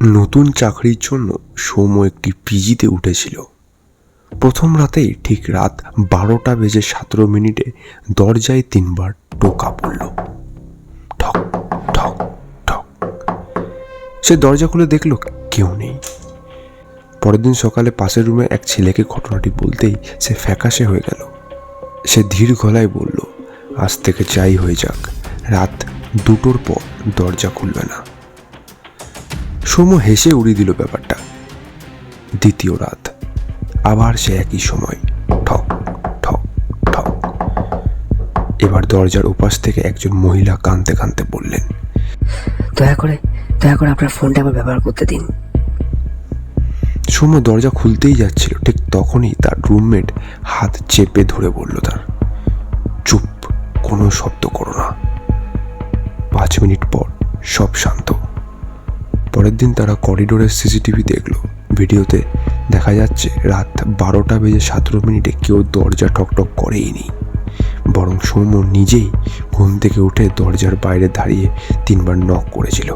নতুন চাকরির জন্য সৌম্য একটি পিজিতে উঠেছিল। প্রথম রাতেই ঠিক রাত 12:17 দরজায় 3বার টোকা পড়ল। ঠক ঠক ঠক। সে দরজা খুলে দেখল কেউ নেই। পরের দিন সকালে পাশের রুমে এক ছেলেকে ঘটনাটি বলতেই সে ফ্যাকাশে হয়ে গেল। সে ধীর গলায় বলল, আজ থেকে যাই হয়ে যাক, রাত 2টোর পর দরজা খুলবে না। সৌম্য হেসে উড়িয়ে দিল ব্যাপারটা। দ্বিতীয় রাত, আবার সে একই সময়, ঠক ঠক ঠক। এবার দরজার ওপাশ থেকে একজন মহিলা কাঁদতে কাঁদতে বললেন, দয়া করে আপনার ফোনটা আবার ব্যবহার করতে দিন। সৌম্য দরজা খুলতেই যাচ্ছিল, ঠিক তখনই তার রুমমেট হাত চেপে ধরে বলল তার, চুপ, কোনো শব্দ করো না। 5 মিনিট পর সব শান্ত। পরের দিন তারা করিডোরের সিসিটিভি দেখল। ভিডিওতে দেখা যাচ্ছে রাত 12:17 কেউ দরজা ঠকঠক করেইনি, বরং সৌম্য নিজেই ঘুম থেকে উঠে দরজার বাইরে দাঁড়িয়ে 3বার নক করেছিল।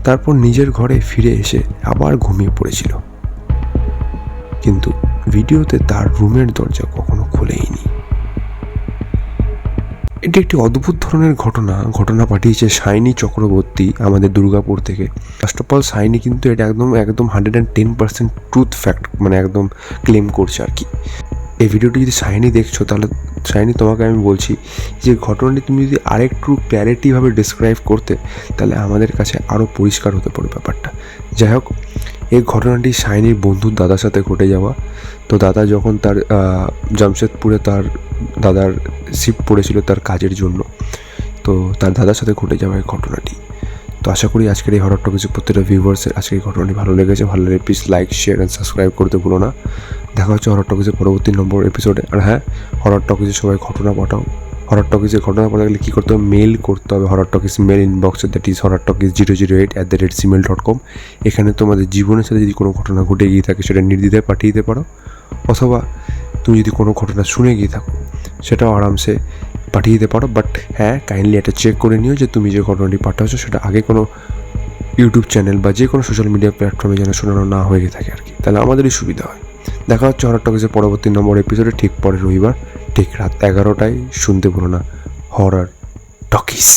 তারপর নিজের ঘরে ফিরে এসে আবার ঘুমিয়ে পড়েছিল। কিন্তু ভিডিওতে তার রুমের দরজা কখনো খুলেইনি। এটি একটি অদ্ভুত ধরনের ঘটনা পাঠিয়েছে শাইনি চক্রবর্তী আমাদের দুর্গাপুর থেকে। ফার্স্ট অফ অল শাইনি কিন্তু এটা একদম 110% ট্রুথ ফ্যাক্ট, মানে একদম ক্লেম করছে আর কি। এই ভিডিওটি যদি শাইনি দেখছো, তাহলে শাইনি তোমাকে আমি বলছি যে ঘটনাটি তুমি যদি আরেকটু ক্ল্যারিটিভাবে ডিসক্রাইব করতে, তাহলে আমাদের কাছে আরও পরিষ্কার হতে পারে ব্যাপারটা। যাই হোক, এই ঘটনাটি শাইনির বন্ধুর দাদার সাথে ঘটে যাওয়া। তো দাদা যখন তার জামশেদপুরে তার দাদার শিফট পড়েছিল তার কাজের জন্য, তো তার দাদার সাথে ঘটে যাওয়া এই ঘটনাটি। তো আশা করি আজকের এই হরর টকিজের প্রত্যেকটা ভিউয়ার্সের আজকের এই ঘটনাটি ভালো লেগেছে। ভালো লাগলে please like, share and subscribe করতে ভুলো না। দেখা হচ্ছে হরর টকিজের পরবর্তী নম্বর এপিসোডে। আর হ্যাঁ, হরর টকিজে সবাই ঘটনা পাঠাও। হরর টকিজের ঘটনা পাঠাতে গেলে কী করতে হবে, মেল করতে হবে হরর টকিজ মেল ইনবক্সে, দ্যাট ইজ horrortalkies008@gmail.com। এখানে তোমাদের জীবনের সাথে যদি কোনো ঘটনা ঘটে গিয়ে থাকে সেটা নির্দ্বিধায় পাঠিয়ে দিতে পারো, অথবা তুমি যদি কোনো ঘটনা শুনে গিয়ে থাকো সেটাও আরামসে পাঠিয়ে দিতে পারো। বাট হ্যাঁ, কাইন্ডলি এটা চেক করে নিও যে তুমি যে ঘটনাটি পাঠাচ্ছ সেটা আগে কোনো ইউটিউব চ্যানেল বা যে কোনো সোশ্যাল মিডিয়া প্ল্যাটফর্মে যেন শোনানো না হয়ে থাকে আর কি, তাহলে আমাদেরই সুবিধা হয়। দেখা হচ্ছে হরর টকিজের পরবর্তী নম্বর এপিসোডে ঠিক পরের রবিবার ঠিক রাত 11টায়। শুনতে ভুলো না হরর টকিজ।